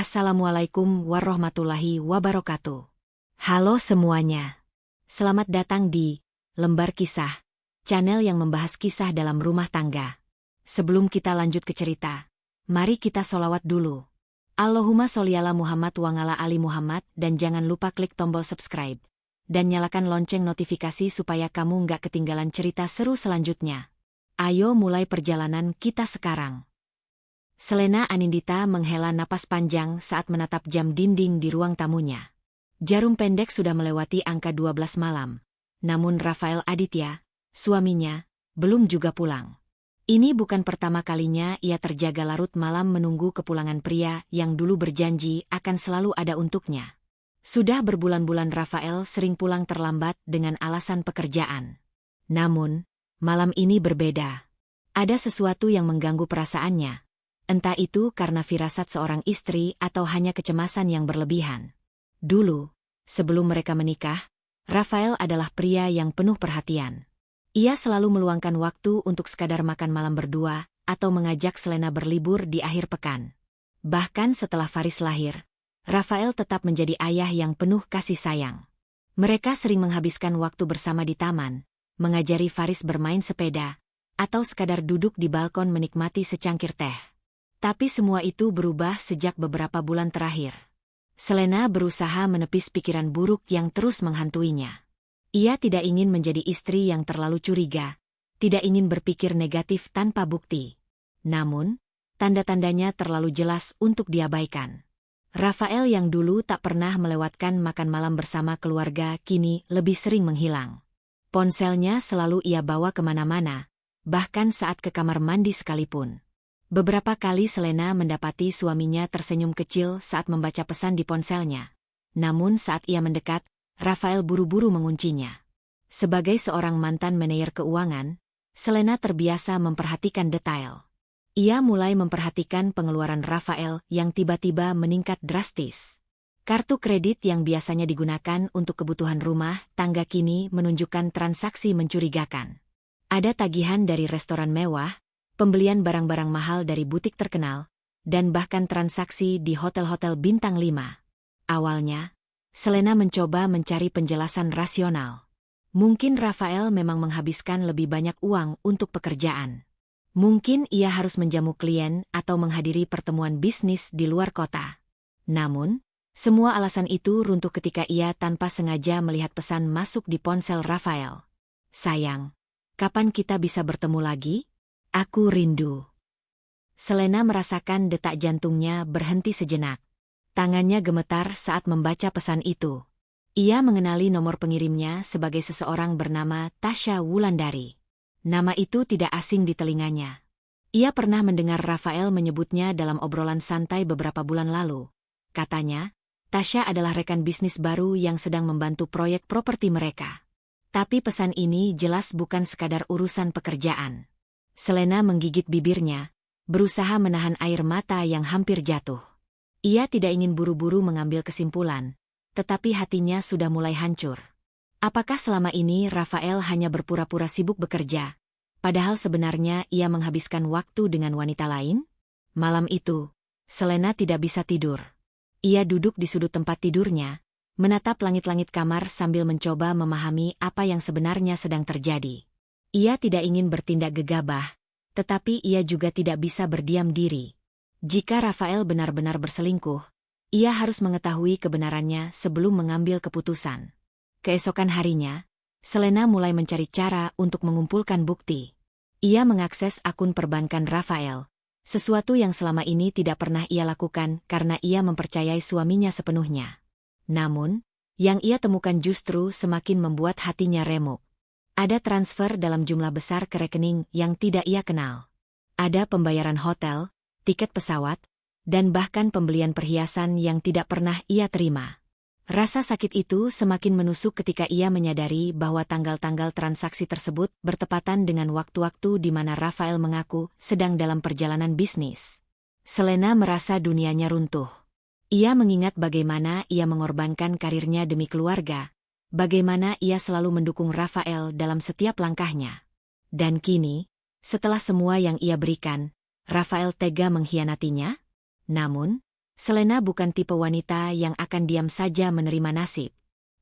Assalamualaikum warahmatullahi wabarakatuh. Halo semuanya. Selamat datang di Lembar Kisah, channel yang membahas kisah dalam rumah tangga. Sebelum kita lanjut ke cerita, mari kita sholawat dulu. Allahumma sholli ala Muhammad wa ala ali Muhammad, dan jangan lupa klik tombol subscribe dan nyalakan lonceng notifikasi supaya kamu nggak ketinggalan cerita seru selanjutnya. Ayo mulai perjalanan kita sekarang. Selena Anindita menghela napas panjang saat menatap jam dinding di ruang tamunya. Jarum pendek sudah melewati angka 12 malam. Namun Rafael Aditya, suaminya, belum juga pulang. Ini bukan pertama kalinya ia terjaga larut malam menunggu kepulangan pria yang dulu berjanji akan selalu ada untuknya. Sudah berbulan-bulan Rafael sering pulang terlambat dengan alasan pekerjaan. Namun, malam ini berbeda. Ada sesuatu yang mengganggu perasaannya. Entah itu karena firasat seorang istri atau hanya kecemasan yang berlebihan. Dulu, sebelum mereka menikah, Rafael adalah pria yang penuh perhatian. Ia selalu meluangkan waktu untuk sekadar makan malam berdua atau mengajak Selena berlibur di akhir pekan. Bahkan setelah Faris lahir, Rafael tetap menjadi ayah yang penuh kasih sayang. Mereka sering menghabiskan waktu bersama di taman, mengajari Faris bermain sepeda, atau sekadar duduk di balkon menikmati secangkir teh. Tapi semua itu berubah sejak beberapa bulan terakhir. Selena berusaha menepis pikiran buruk yang terus menghantuinya. Ia tidak ingin menjadi istri yang terlalu curiga, tidak ingin berpikir negatif tanpa bukti. Namun, tanda-tandanya terlalu jelas untuk diabaikan. Rafael yang dulu tak pernah melewatkan makan malam bersama keluarga kini lebih sering menghilang. Ponselnya selalu ia bawa kemana-mana, bahkan saat ke kamar mandi sekalipun. Beberapa kali Selena mendapati suaminya tersenyum kecil saat membaca pesan di ponselnya. Namun saat ia mendekat, Rafael buru-buru menguncinya. Sebagai seorang mantan manajer keuangan, Selena terbiasa memperhatikan detail. Ia mulai memperhatikan pengeluaran Rafael yang tiba-tiba meningkat drastis. Kartu kredit yang biasanya digunakan untuk kebutuhan rumah tangga kini menunjukkan transaksi mencurigakan. Ada tagihan dari restoran mewah, pembelian barang-barang mahal dari butik terkenal, dan bahkan transaksi di hotel-hotel bintang 5. Awalnya, Selena mencoba mencari penjelasan rasional. Mungkin Rafael memang menghabiskan lebih banyak uang untuk pekerjaan. Mungkin ia harus menjamu klien atau menghadiri pertemuan bisnis di luar kota. Namun, semua alasan itu runtuh ketika ia tanpa sengaja melihat pesan masuk di ponsel Rafael. "Sayang, kapan kita bisa bertemu lagi? Aku rindu." Selena merasakan detak jantungnya berhenti sejenak. Tangannya gemetar saat membaca pesan itu. Ia mengenali nomor pengirimnya sebagai seseorang bernama Tasya Wulandari. Nama itu tidak asing di telinganya. Ia pernah mendengar Rafael menyebutnya dalam obrolan santai beberapa bulan lalu. Katanya, Tasya adalah rekan bisnis baru yang sedang membantu proyek properti mereka. Tapi pesan ini jelas bukan sekadar urusan pekerjaan. Selena menggigit bibirnya, berusaha menahan air mata yang hampir jatuh. Ia tidak ingin buru-buru mengambil kesimpulan, tetapi hatinya sudah mulai hancur. Apakah selama ini Rafael hanya berpura-pura sibuk bekerja, padahal sebenarnya ia menghabiskan waktu dengan wanita lain? Malam itu, Selena tidak bisa tidur. Ia duduk di sudut tempat tidurnya, menatap langit-langit kamar sambil mencoba memahami apa yang sebenarnya sedang terjadi. Ia tidak ingin bertindak gegabah, tetapi ia juga tidak bisa berdiam diri. Jika Rafael benar-benar berselingkuh, ia harus mengetahui kebenarannya sebelum mengambil keputusan. Keesokan harinya, Selena mulai mencari cara untuk mengumpulkan bukti. Ia mengakses akun perbankan Rafael, sesuatu yang selama ini tidak pernah ia lakukan karena ia mempercayai suaminya sepenuhnya. Namun, yang ia temukan justru semakin membuat hatinya remuk. Ada transfer dalam jumlah besar ke rekening yang tidak ia kenal. Ada pembayaran hotel, tiket pesawat, dan bahkan pembelian perhiasan yang tidak pernah ia terima. Rasa sakit itu semakin menusuk ketika ia menyadari bahwa tanggal-tanggal transaksi tersebut bertepatan dengan waktu-waktu di mana Rafael mengaku sedang dalam perjalanan bisnis. Selena merasa dunianya runtuh. Ia mengingat bagaimana ia mengorbankan karirnya demi keluarga, bagaimana ia selalu mendukung Rafael dalam setiap langkahnya. Dan kini, setelah semua yang ia berikan, Rafael tega mengkhianatinya? Namun, Selena bukan tipe wanita yang akan diam saja menerima nasib.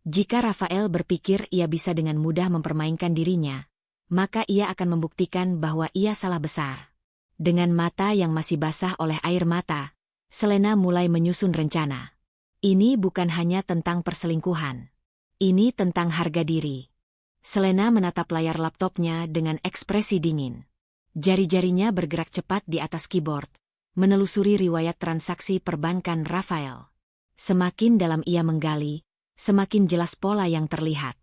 Jika Rafael berpikir ia bisa dengan mudah mempermainkan dirinya, maka ia akan membuktikan bahwa ia salah besar. Dengan mata yang masih basah oleh air mata, Selena mulai menyusun rencana. Ini bukan hanya tentang perselingkuhan. Ini tentang harga diri. Selena menatap layar laptopnya dengan ekspresi dingin. Jari-jarinya bergerak cepat di atas keyboard, menelusuri riwayat transaksi perbankan Rafael. Semakin dalam ia menggali, semakin jelas pola yang terlihat.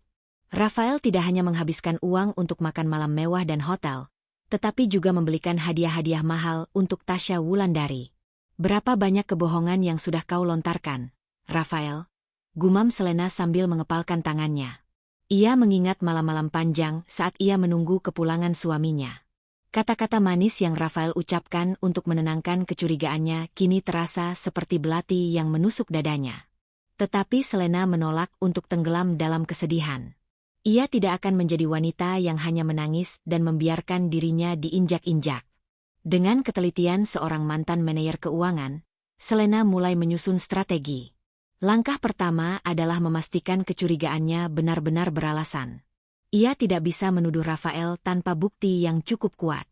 Rafael tidak hanya menghabiskan uang untuk makan malam mewah dan hotel, tetapi juga membelikan hadiah-hadiah mahal untuk Tasya Wulandari. Berapa banyak kebohongan yang sudah kau lontarkan, Rafael? Gumam Selena sambil mengepalkan tangannya. Ia mengingat malam-malam panjang saat ia menunggu kepulangan suaminya. Kata-kata manis yang Rafael ucapkan untuk menenangkan kecurigaannya kini terasa seperti belati yang menusuk dadanya. Tetapi Selena menolak untuk tenggelam dalam kesedihan. Ia tidak akan menjadi wanita yang hanya menangis dan membiarkan dirinya diinjak-injak. Dengan ketelitian seorang mantan manajer keuangan, Selena mulai menyusun strategi. Langkah pertama adalah memastikan kecurigaannya benar-benar beralasan. Ia tidak bisa menuduh Rafael tanpa bukti yang cukup kuat.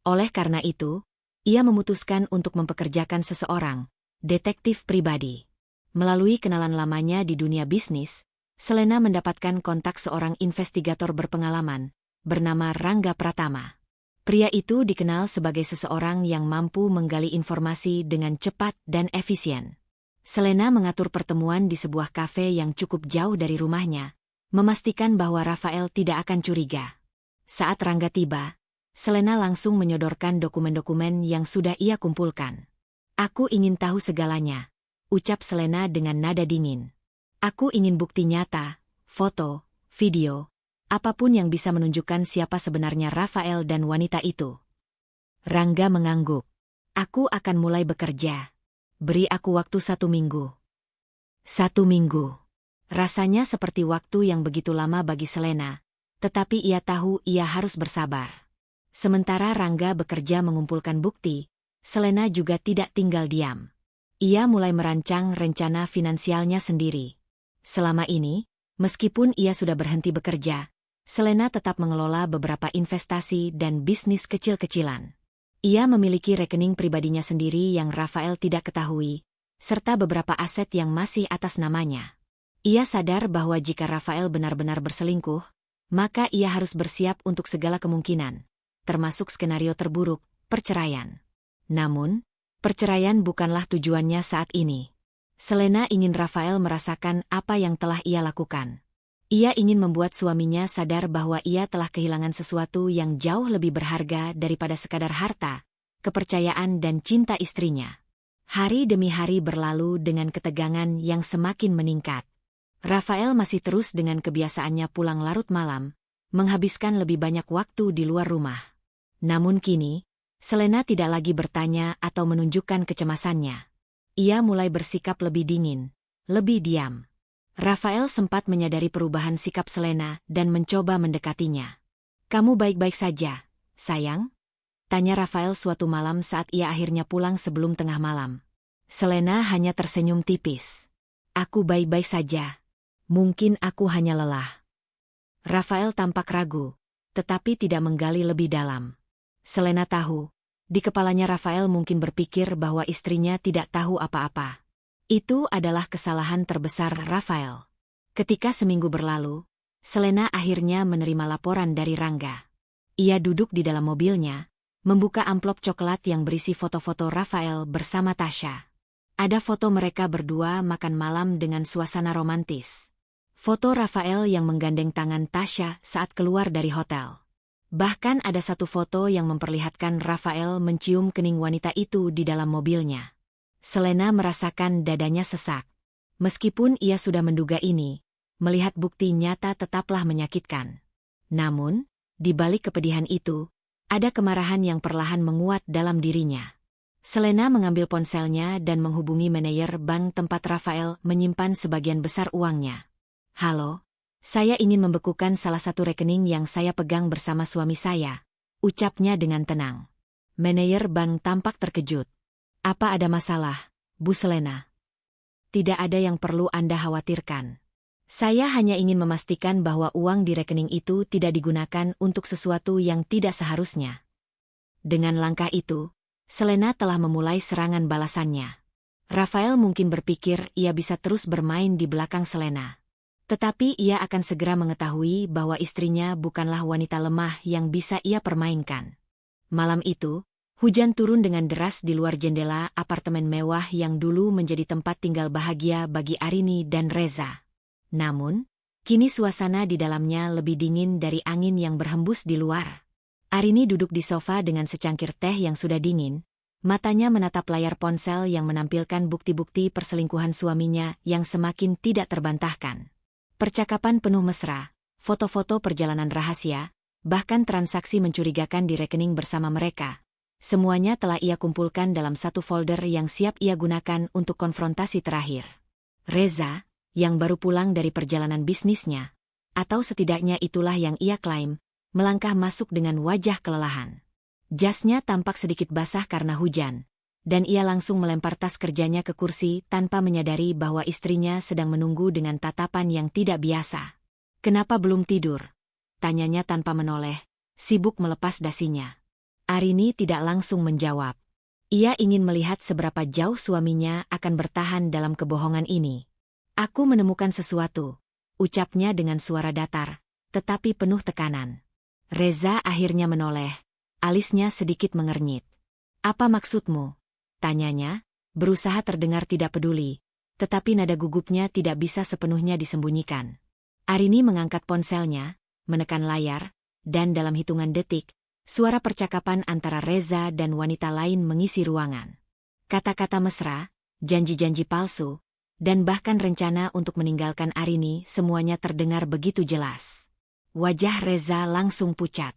Oleh karena itu, ia memutuskan untuk mempekerjakan seseorang, detektif pribadi. Melalui kenalan lamanya di dunia bisnis, Selena mendapatkan kontak seorang investigator berpengalaman, bernama Rangga Pratama. Pria itu dikenal sebagai seseorang yang mampu menggali informasi dengan cepat dan efisien. Selena mengatur pertemuan di sebuah kafe yang cukup jauh dari rumahnya, memastikan bahwa Rafael tidak akan curiga. Saat Rangga tiba, Selena langsung menyodorkan dokumen-dokumen yang sudah ia kumpulkan. "Aku ingin tahu segalanya," ucap Selena dengan nada dingin. "Aku ingin bukti nyata, foto, video, apapun yang bisa menunjukkan siapa sebenarnya Rafael dan wanita itu." Rangga mengangguk. "Aku akan mulai bekerja. Beri aku waktu 1 minggu." 1 minggu. Rasanya seperti waktu yang begitu lama bagi Selena, tetapi ia tahu ia harus bersabar. Sementara Rangga bekerja mengumpulkan bukti, Selena juga tidak tinggal diam. Ia mulai merancang rencana finansialnya sendiri. Selama ini, meskipun ia sudah berhenti bekerja, Selena tetap mengelola beberapa investasi dan bisnis kecil-kecilan. Ia memiliki rekening pribadinya sendiri yang Rafael tidak ketahui, serta beberapa aset yang masih atas namanya. Ia sadar bahwa jika Rafael benar-benar berselingkuh, maka ia harus bersiap untuk segala kemungkinan, termasuk skenario terburuk, perceraian. Namun, perceraian bukanlah tujuannya saat ini. Selena ingin Rafael merasakan apa yang telah ia lakukan. Ia ingin membuat suaminya sadar bahwa ia telah kehilangan sesuatu yang jauh lebih berharga daripada sekadar harta, kepercayaan dan cinta istrinya. Hari demi hari berlalu dengan ketegangan yang semakin meningkat. Rafael masih terus dengan kebiasaannya pulang larut malam, menghabiskan lebih banyak waktu di luar rumah. Namun kini, Selena tidak lagi bertanya atau menunjukkan kecemasannya. Ia mulai bersikap lebih dingin, lebih diam. Rafael sempat menyadari perubahan sikap Selena dan mencoba mendekatinya. "Kamu baik-baik saja, sayang?" tanya Rafael suatu malam saat ia akhirnya pulang sebelum tengah malam. Selena hanya tersenyum tipis. "Aku baik-baik saja. Mungkin aku hanya lelah." Rafael tampak ragu, tetapi tidak menggali lebih dalam. Selena tahu, di kepalanya Rafael mungkin berpikir bahwa istrinya tidak tahu apa-apa. Itu adalah kesalahan terbesar Rafael. Ketika seminggu berlalu, Selena akhirnya menerima laporan dari Rangga. Ia duduk di dalam mobilnya, membuka amplop coklat yang berisi foto-foto Rafael bersama Tasya. Ada foto mereka berdua makan malam dengan suasana romantis. Foto Rafael yang menggandeng tangan Tasya saat keluar dari hotel. Bahkan ada satu foto yang memperlihatkan Rafael mencium kening wanita itu di dalam mobilnya. Selena merasakan dadanya sesak. Meskipun ia sudah menduga ini, melihat bukti nyata tetaplah menyakitkan. Namun, di balik kepedihan itu, ada kemarahan yang perlahan menguat dalam dirinya. Selena mengambil ponselnya dan menghubungi manajer bank tempat Rafael menyimpan sebagian besar uangnya. "Halo, saya ingin membekukan salah satu rekening yang saya pegang bersama suami saya," ucapnya dengan tenang. Manajer bank tampak terkejut. "Apa ada masalah, Bu Selena. Tidak ada yang perlu Anda khawatirkan. Saya hanya ingin memastikan bahwa uang di rekening itu tidak digunakan untuk sesuatu yang tidak seharusnya. Dengan langkah itu, Selena telah memulai serangan balasannya. Rafael mungkin berpikir ia bisa terus bermain di belakang Selena. Tetapi ia akan segera mengetahui bahwa istrinya bukanlah wanita lemah yang bisa ia permainkan. Malam itu, hujan turun dengan deras di luar jendela apartemen mewah yang dulu menjadi tempat tinggal bahagia bagi Arini dan Reza. Namun, kini suasana di dalamnya lebih dingin dari angin yang berhembus di luar. Arini duduk di sofa dengan secangkir teh yang sudah dingin. Matanya menatap layar ponsel yang menampilkan bukti-bukti perselingkuhan suaminya yang semakin tidak terbantahkan. Percakapan penuh mesra, foto-foto perjalanan rahasia, bahkan transaksi mencurigakan di rekening bersama mereka. Semuanya telah ia kumpulkan dalam satu folder yang siap ia gunakan untuk konfrontasi terakhir. Reza, yang baru pulang dari perjalanan bisnisnya, atau setidaknya itulah yang ia klaim, melangkah masuk dengan wajah kelelahan. Jasnya tampak sedikit basah karena hujan, dan ia langsung melempar tas kerjanya ke kursi tanpa menyadari bahwa istrinya sedang menunggu dengan tatapan yang tidak biasa. "Kenapa belum tidur?" tanyanya tanpa menoleh, sibuk melepas dasinya. Arini tidak langsung menjawab. Ia ingin melihat seberapa jauh suaminya akan bertahan dalam kebohongan ini. "Aku menemukan sesuatu," ucapnya dengan suara datar, tetapi penuh tekanan. Reza akhirnya menoleh. Alisnya sedikit mengernyit. "Apa maksudmu?" tanyanya, berusaha terdengar tidak peduli, tetapi nada gugupnya tidak bisa sepenuhnya disembunyikan. Arini mengangkat ponselnya, menekan layar, dan dalam hitungan detik, suara percakapan antara Reza dan wanita lain mengisi ruangan. Kata-kata mesra, janji-janji palsu, dan bahkan rencana untuk meninggalkan Arini semuanya terdengar begitu jelas. Wajah Reza langsung pucat.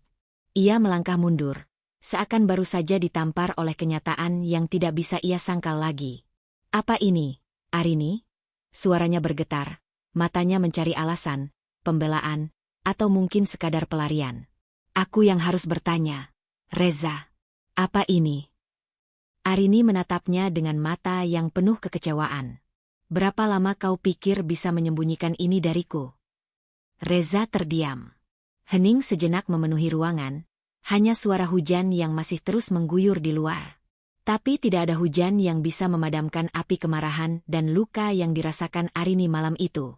Ia melangkah mundur, seakan baru saja ditampar oleh kenyataan yang tidak bisa ia sangkal lagi. "Apa ini, Arini?" Suaranya bergetar, matanya mencari alasan, pembelaan, atau mungkin sekadar pelarian. "Aku yang harus bertanya, Reza. Apa ini?" Arini menatapnya dengan mata yang penuh kekecewaan. "Berapa lama kau pikir bisa menyembunyikan ini dariku?" Reza terdiam. Hening sejenak memenuhi ruangan, hanya suara hujan yang masih terus mengguyur di luar. Tapi tidak ada hujan yang bisa memadamkan api kemarahan dan luka yang dirasakan Arini malam itu.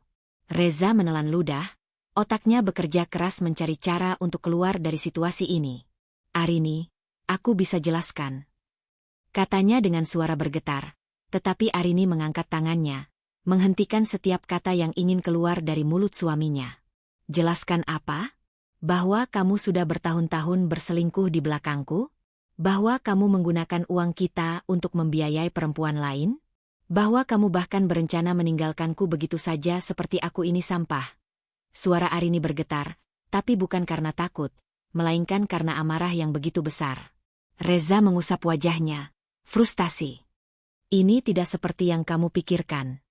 Reza menelan ludah, otaknya bekerja keras mencari cara untuk keluar dari situasi ini. "Arini, aku bisa jelaskan," katanya dengan suara bergetar, tetapi Arini mengangkat tangannya, menghentikan setiap kata yang ingin keluar dari mulut suaminya. "Jelaskan apa? Bahwa kamu sudah bertahun-tahun berselingkuh di belakangku? Bahwa kamu menggunakan uang kita untuk membiayai perempuan lain? Bahwa kamu bahkan berencana meninggalkanku begitu saja seperti aku ini sampah?" Suara Arini bergetar, tapi bukan karena takut, melainkan karena amarah yang begitu besar. Reza mengusap wajahnya. Frustasi. "Ini tidak seperti yang kamu pikirkan."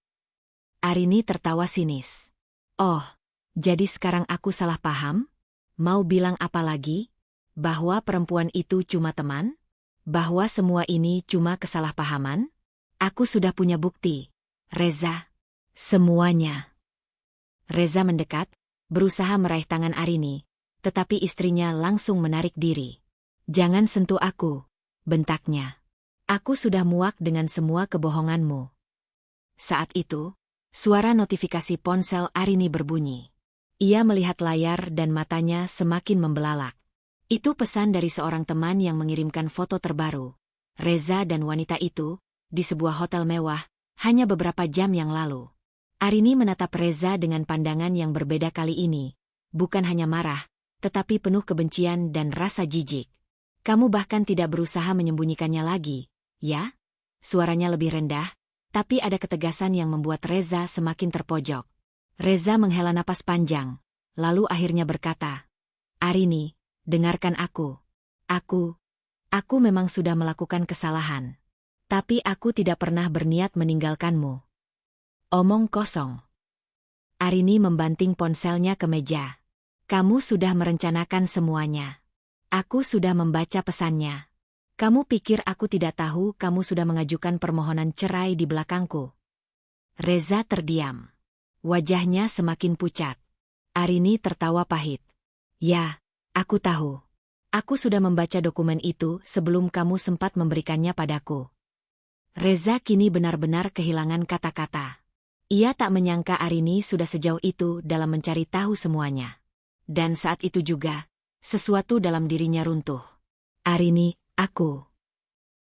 Arini tertawa sinis. "Oh, jadi sekarang aku salah paham? Mau bilang apa lagi? Bahwa perempuan itu cuma teman? Bahwa semua ini cuma kesalahpahaman? Aku sudah punya bukti, Reza. Semuanya." Reza mendekat, berusaha meraih tangan Arini, tetapi istrinya langsung menarik diri. "Jangan sentuh aku," bentaknya. "Aku sudah muak dengan semua kebohonganmu." Saat itu, suara notifikasi ponsel Arini berbunyi. Ia melihat layar dan matanya semakin membelalak. Itu pesan dari seorang teman yang mengirimkan foto terbaru. Reza dan wanita itu, di sebuah hotel mewah, hanya beberapa jam yang lalu. Arini menatap Reza dengan pandangan yang berbeda kali ini, bukan hanya marah, tetapi penuh kebencian dan rasa jijik. "Kamu bahkan tidak berusaha menyembunyikannya lagi, ya?" Suaranya lebih rendah, tapi ada ketegasan yang membuat Reza semakin terpojok. Reza menghela napas panjang, lalu akhirnya berkata, "Arini, dengarkan aku. Aku memang sudah melakukan kesalahan. Tapi aku tidak pernah berniat meninggalkanmu." Omong kosong. Arini membanting ponselnya ke meja. "Kamu sudah merencanakan semuanya. Aku sudah membaca pesannya. Kamu pikir aku tidak tahu kamu sudah mengajukan permohonan cerai di belakangku? Reza terdiam. Wajahnya semakin pucat. Arini tertawa pahit. Ya, aku tahu. Aku sudah membaca dokumen itu sebelum kamu sempat memberikannya padaku. Reza kini benar-benar kehilangan kata-kata. Ia tak menyangka Arini sudah sejauh itu dalam mencari tahu semuanya. Dan saat itu juga, sesuatu dalam dirinya runtuh. Arini, aku.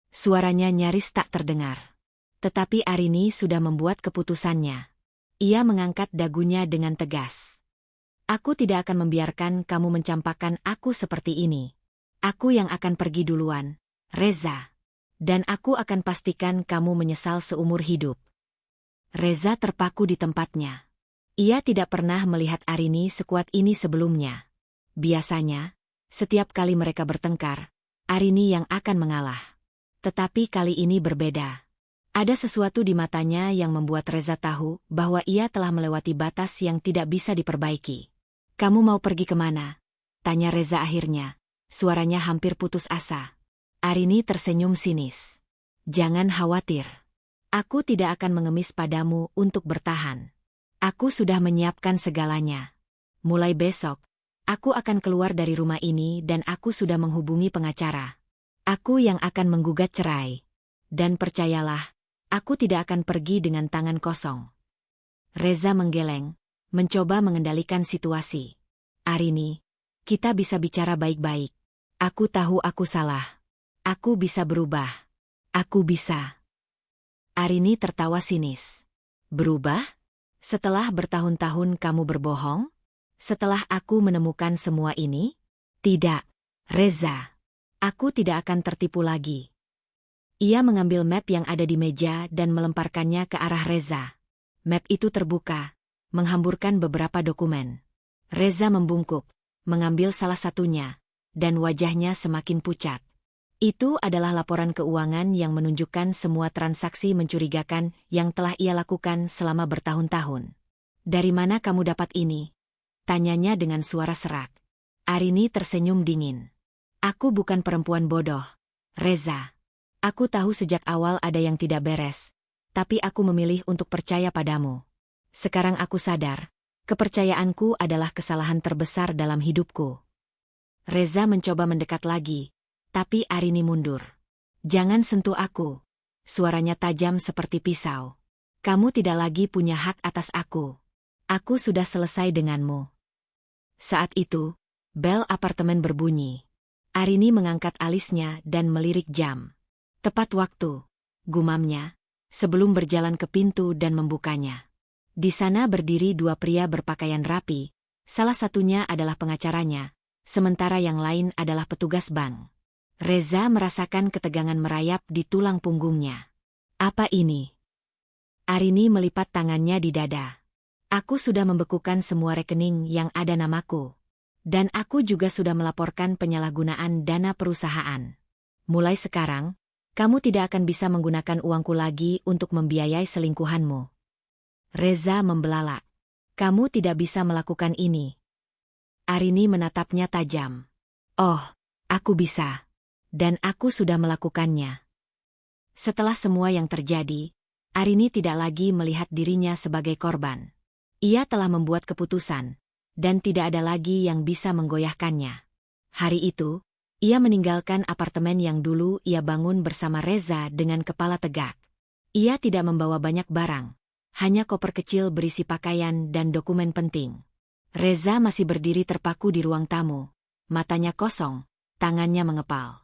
Suaranya nyaris tak terdengar. Tetapi Arini sudah membuat keputusannya. Ia mengangkat dagunya dengan tegas. Aku tidak akan membiarkan kamu mencampakkan aku seperti ini. Aku yang akan pergi duluan, Reza. Dan aku akan pastikan kamu menyesal seumur hidup. Reza terpaku di tempatnya. Ia tidak pernah melihat Arini sekuat ini sebelumnya. Biasanya, setiap kali mereka bertengkar, Arini yang akan mengalah. Tetapi kali ini berbeda. Ada sesuatu di matanya yang membuat Reza tahu bahwa ia telah melewati batas yang tidak bisa diperbaiki. Kamu mau pergi kemana? Tanya Reza akhirnya. Suaranya hampir putus asa. Arini tersenyum sinis. Jangan khawatir. Aku tidak akan mengemis padamu untuk bertahan. Aku sudah menyiapkan segalanya. Mulai besok, aku akan keluar dari rumah ini dan aku sudah menghubungi pengacara. Aku yang akan menggugat cerai. Dan percayalah, aku tidak akan pergi dengan tangan kosong. Reza menggeleng, mencoba mengendalikan situasi. Arini, kita bisa bicara baik-baik. Aku tahu aku salah. Aku bisa berubah. Aku bisa. Arini tertawa sinis. Berubah? Setelah bertahun-tahun kamu berbohong? Setelah aku menemukan semua ini? Tidak, Reza. Aku tidak akan tertipu lagi. Ia mengambil map yang ada di meja dan melemparkannya ke arah Reza. Map itu terbuka, menghamburkan beberapa dokumen. Reza membungkuk, mengambil salah satunya, dan wajahnya semakin pucat. Itu adalah laporan keuangan yang menunjukkan semua transaksi mencurigakan yang telah ia lakukan selama bertahun-tahun. Dari mana kamu dapat ini? Tanyanya dengan suara serak. Arini tersenyum dingin. Aku bukan perempuan bodoh, Reza. Aku tahu sejak awal ada yang tidak beres, tapi aku memilih untuk percaya padamu. Sekarang aku sadar, kepercayaanku adalah kesalahan terbesar dalam hidupku. Reza mencoba mendekat lagi. Tapi Arini mundur. Jangan sentuh aku. Suaranya tajam seperti pisau. Kamu tidak lagi punya hak atas aku. Aku sudah selesai denganmu. Saat itu, bel apartemen berbunyi. Arini mengangkat alisnya dan melirik jam. Tepat waktu, gumamnya, sebelum berjalan ke pintu dan membukanya. Di sana berdiri dua pria berpakaian rapi, salah satunya adalah pengacaranya, sementara yang lain adalah petugas bank. Reza merasakan ketegangan merayap di tulang punggungnya. Apa ini? Arini melipat tangannya di dada. Aku sudah membekukan semua rekening yang ada namaku. Dan aku juga sudah melaporkan penyalahgunaan dana perusahaan. Mulai sekarang, kamu tidak akan bisa menggunakan uangku lagi untuk membiayai selingkuhanmu. Reza membelalak. Kamu tidak bisa melakukan ini. Arini menatapnya tajam. Oh, aku bisa. Dan aku sudah melakukannya. Setelah semua yang terjadi, Arini tidak lagi melihat dirinya sebagai korban. Ia telah membuat keputusan, dan tidak ada lagi yang bisa menggoyahkannya. Hari itu, ia meninggalkan apartemen yang dulu ia bangun bersama Reza dengan kepala tegak. Ia tidak membawa banyak barang, hanya koper kecil berisi pakaian dan dokumen penting. Reza masih berdiri terpaku di ruang tamu, matanya kosong, tangannya mengepal.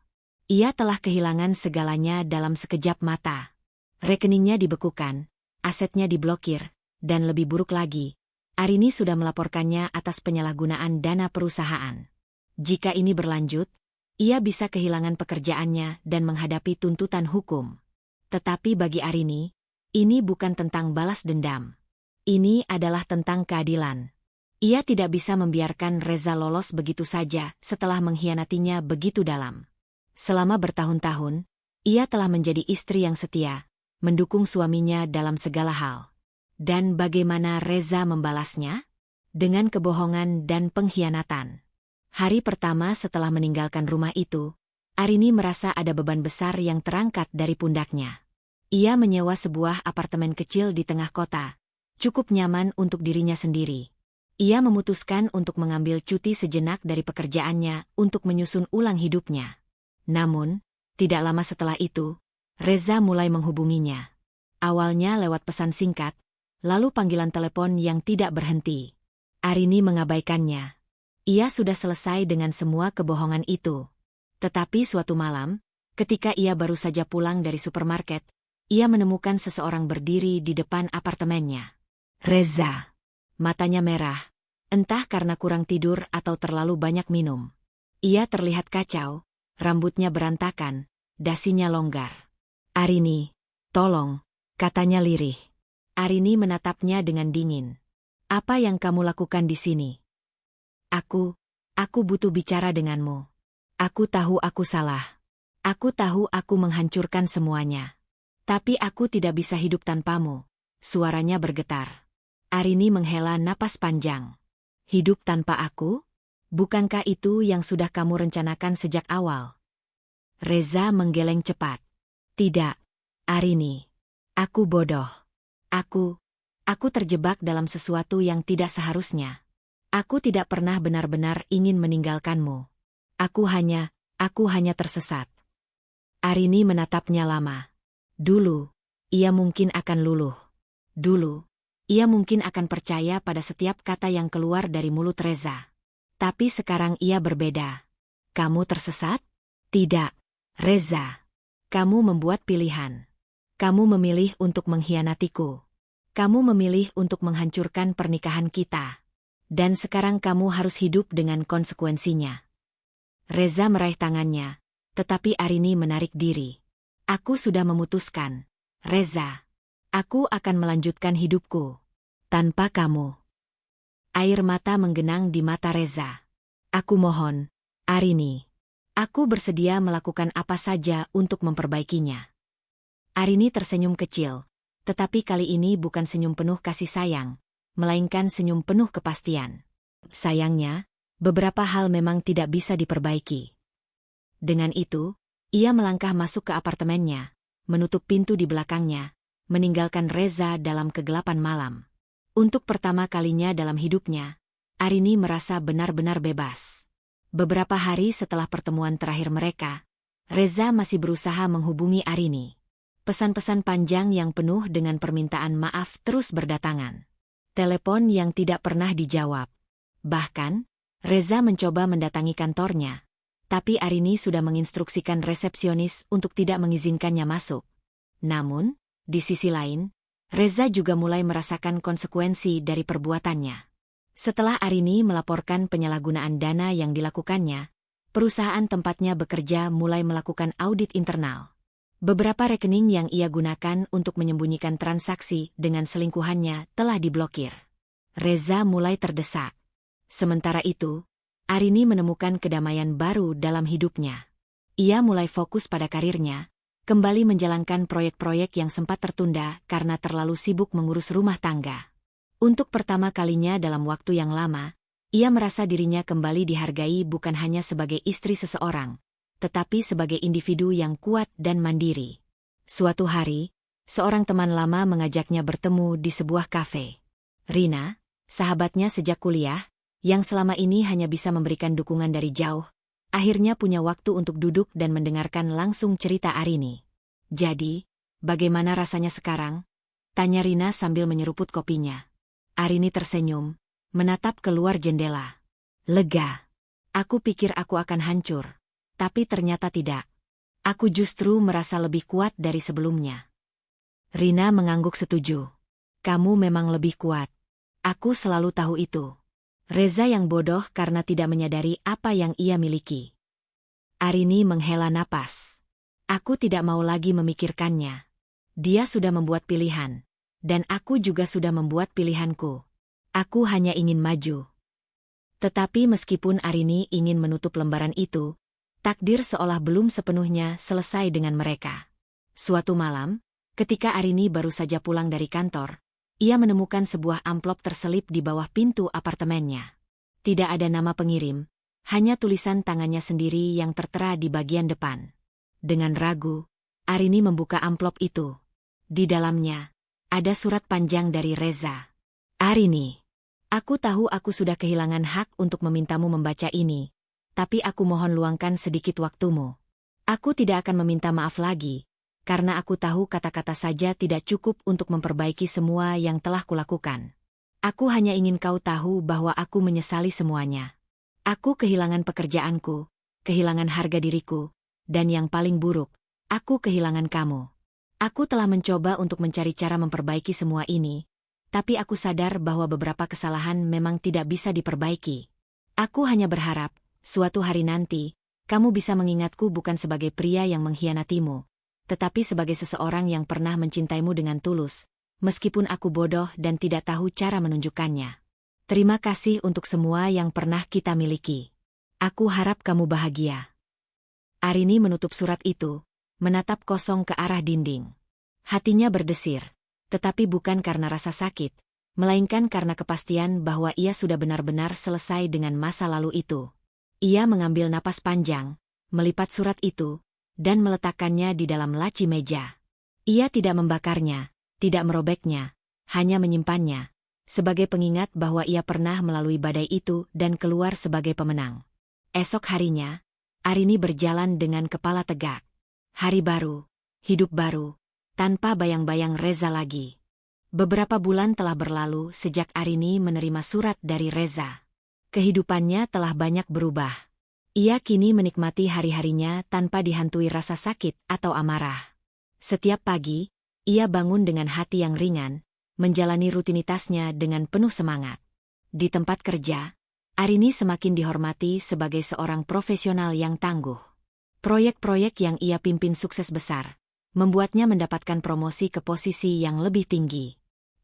Ia telah kehilangan segalanya dalam sekejap mata. Rekeningnya dibekukan, asetnya diblokir, dan lebih buruk lagi, Arini sudah melaporkannya atas penyalahgunaan dana perusahaan. Jika ini berlanjut, ia bisa kehilangan pekerjaannya dan menghadapi tuntutan hukum. Tetapi bagi Arini, ini bukan tentang balas dendam. Ini adalah tentang keadilan. Ia tidak bisa membiarkan Reza lolos begitu saja setelah mengkhianatinya begitu dalam. Selama bertahun-tahun, ia telah menjadi istri yang setia, mendukung suaminya dalam segala hal. Dan bagaimana Reza membalasnya? Dengan kebohongan dan pengkhianatan. Hari pertama setelah meninggalkan rumah itu, Arini merasa ada beban besar yang terangkat dari pundaknya. Ia menyewa sebuah apartemen kecil di tengah kota, cukup nyaman untuk dirinya sendiri. Ia memutuskan untuk mengambil cuti sejenak dari pekerjaannya untuk menyusun ulang hidupnya. Namun, tidak lama setelah itu, Reza mulai menghubunginya. Awalnya lewat pesan singkat, lalu panggilan telepon yang tidak berhenti. Arini mengabaikannya. Ia sudah selesai dengan semua kebohongan itu. Tetapi suatu malam, ketika ia baru saja pulang dari supermarket, ia menemukan seseorang berdiri di depan apartemennya. Reza. Matanya merah, entah karena kurang tidur atau terlalu banyak minum. Ia terlihat kacau, rambutnya berantakan, dasinya longgar. Arini, tolong, katanya lirih. Arini menatapnya dengan dingin. Apa yang kamu lakukan di sini? Aku butuh bicara denganmu. Aku tahu aku salah. Aku tahu aku menghancurkan semuanya. Tapi aku tidak bisa hidup tanpamu. Suaranya bergetar. Arini menghela napas panjang. Hidup tanpa aku? Bukankah itu yang sudah kamu rencanakan sejak awal? Reza menggeleng cepat. Tidak, Arini. Aku bodoh. Aku terjebak dalam sesuatu yang tidak seharusnya. Aku tidak pernah benar-benar ingin meninggalkanmu. Aku hanya tersesat. Arini menatapnya lama. Dulu, ia mungkin akan luluh. Dulu, ia mungkin akan percaya pada setiap kata yang keluar dari mulut Reza. Tapi sekarang ia berbeda. Kamu tersesat? Tidak, Reza. Kamu membuat pilihan. Kamu memilih untuk mengkhianatiku. Kamu memilih untuk menghancurkan pernikahan kita. Dan sekarang kamu harus hidup dengan konsekuensinya. Reza meraih tangannya, tetapi Arini menarik diri. Aku sudah memutuskan. Reza. Aku akan melanjutkan hidupku. Tanpa kamu. Air mata menggenang di mata Reza. Aku mohon, Arini. Aku bersedia melakukan apa saja untuk memperbaikinya. Arini tersenyum kecil, tetapi kali ini bukan senyum penuh kasih sayang, melainkan senyum penuh kepastian. Sayangnya, beberapa hal memang tidak bisa diperbaiki. Dengan itu, ia melangkah masuk ke apartemennya, menutup pintu di belakangnya, meninggalkan Reza dalam kegelapan malam. Untuk pertama kalinya dalam hidupnya, Arini merasa benar-benar bebas. Beberapa hari setelah pertemuan terakhir mereka, Reza masih berusaha menghubungi Arini. Pesan-pesan panjang yang penuh dengan permintaan maaf terus berdatangan. Telepon yang tidak pernah dijawab. Bahkan, Reza mencoba mendatangi kantornya, tapi Arini sudah menginstruksikan resepsionis untuk tidak mengizinkannya masuk. Namun, di sisi lain, Reza juga mulai merasakan konsekuensi dari perbuatannya. Setelah Arini melaporkan penyalahgunaan dana yang dilakukannya, perusahaan tempatnya bekerja mulai melakukan audit internal. Beberapa rekening yang ia gunakan untuk menyembunyikan transaksi dengan selingkuhannya telah diblokir. Reza mulai terdesak. Sementara itu, Arini menemukan kedamaian baru dalam hidupnya. Ia mulai fokus pada karirnya, kembali menjalankan proyek-proyek yang sempat tertunda karena terlalu sibuk mengurus rumah tangga. Untuk pertama kalinya dalam waktu yang lama, ia merasa dirinya kembali dihargai bukan hanya sebagai istri seseorang, tetapi sebagai individu yang kuat dan mandiri. Suatu hari, seorang teman lama mengajaknya bertemu di sebuah kafe. Rina, sahabatnya sejak kuliah, yang selama ini hanya bisa memberikan dukungan dari jauh, akhirnya punya waktu untuk duduk dan mendengarkan langsung cerita Arini. Jadi, bagaimana rasanya sekarang? Tanya Rina sambil menyeruput kopinya. Arini tersenyum, menatap keluar jendela. Lega. Aku pikir aku akan hancur, tapi ternyata tidak. Aku justru merasa lebih kuat dari sebelumnya. Rina mengangguk setuju. Kamu memang lebih kuat. Aku selalu tahu itu. Reza yang bodoh karena tidak menyadari apa yang ia miliki. Arini menghela napas. Aku tidak mau lagi memikirkannya. Dia sudah membuat pilihan. Dan aku juga sudah membuat pilihanku. Aku hanya ingin maju. Tetapi meskipun Arini ingin menutup lembaran itu, takdir seolah belum sepenuhnya selesai dengan mereka. Suatu malam, ketika Arini baru saja pulang dari kantor, ia menemukan sebuah amplop terselip di bawah pintu apartemennya. Tidak ada nama pengirim, Hanya tulisan tangannya sendiri yang tertera di bagian depan. Dengan ragu, Arini membuka amplop itu. Di dalamnya, ada surat panjang dari Reza. Arini, aku tahu aku sudah kehilangan hak untuk memintamu membaca ini, tapi aku mohon luangkan sedikit waktumu. Aku tidak akan meminta maaf lagi, karena aku tahu kata-kata saja tidak cukup untuk memperbaiki semua yang telah kulakukan. Aku hanya ingin kau tahu bahwa aku menyesali semuanya. Aku kehilangan pekerjaanku, kehilangan harga diriku, dan yang paling buruk, aku kehilangan kamu. Aku telah mencoba untuk mencari cara memperbaiki semua ini, tapi aku sadar bahwa beberapa kesalahan memang tidak bisa diperbaiki. Aku hanya berharap, suatu hari nanti, kamu bisa mengingatku bukan sebagai pria yang mengkhianatimu, tetapi sebagai seseorang yang pernah mencintaimu dengan tulus, meskipun aku bodoh dan tidak tahu cara menunjukkannya. Terima kasih untuk semua yang pernah kita miliki. Aku harap kamu bahagia. Arini menutup surat itu, menatap kosong ke arah dinding. Hatinya berdesir, tetapi bukan karena rasa sakit, melainkan karena kepastian bahwa ia sudah benar-benar selesai dengan masa lalu itu. Ia mengambil napas panjang, melipat surat itu, dan meletakkannya di dalam laci meja. Ia tidak membakarnya, tidak merobeknya, hanya menyimpannya, sebagai pengingat bahwa ia pernah melalui badai itu dan keluar sebagai pemenang. Esok harinya, Arini berjalan dengan kepala tegak. Hari baru, hidup baru, tanpa bayang-bayang Reza lagi. Beberapa bulan telah berlalu sejak Arini menerima surat dari Reza. Kehidupannya telah banyak berubah. Ia kini menikmati hari-harinya tanpa dihantui rasa sakit atau amarah. Setiap pagi, ia bangun dengan hati yang ringan, menjalani rutinitasnya dengan penuh semangat. Di tempat kerja, Arini semakin dihormati sebagai seorang profesional yang tangguh. Proyek-proyek yang ia pimpin sukses besar, membuatnya mendapatkan promosi ke posisi yang lebih tinggi.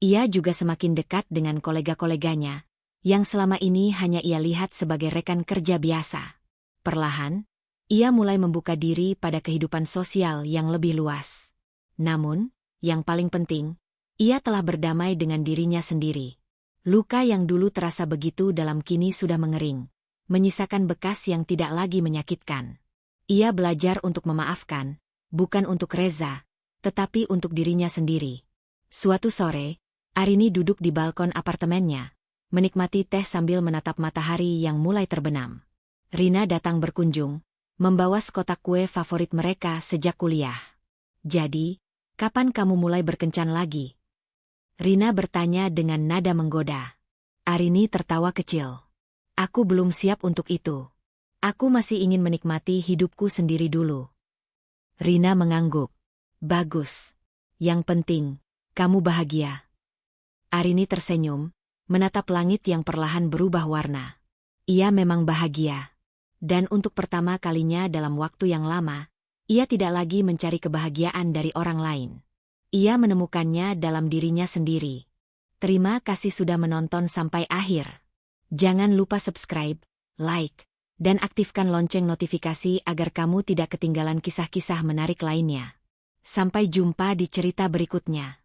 Ia juga semakin dekat dengan kolega-koleganya, yang selama ini hanya ia lihat sebagai rekan kerja biasa. Perlahan, ia mulai membuka diri pada kehidupan sosial yang lebih luas. Namun, yang paling penting, ia telah berdamai dengan dirinya sendiri. Luka yang dulu terasa begitu dalam kini sudah mengering, menyisakan bekas yang tidak lagi menyakitkan. Ia belajar untuk memaafkan, bukan untuk Reza, tetapi untuk dirinya sendiri. Suatu sore, Arini duduk di balkon apartemennya, menikmati teh sambil menatap matahari yang mulai terbenam. Rina datang berkunjung, membawa sekotak kue favorit mereka sejak kuliah. Jadi, kapan kamu mulai berkencan lagi? Rina bertanya dengan nada menggoda. Arini tertawa kecil. Aku belum siap untuk itu. Aku masih ingin menikmati hidupku sendiri dulu. Rina mengangguk. Bagus. Yang penting, kamu bahagia. Arini tersenyum, menatap langit yang perlahan berubah warna. Ia memang bahagia. Dan untuk pertama kalinya dalam waktu yang lama, ia tidak lagi mencari kebahagiaan dari orang lain. Ia menemukannya dalam dirinya sendiri. Terima kasih sudah menonton sampai akhir. Jangan lupa subscribe, like, dan aktifkan lonceng notifikasi agar kamu tidak ketinggalan kisah-kisah menarik lainnya. Sampai jumpa di cerita berikutnya.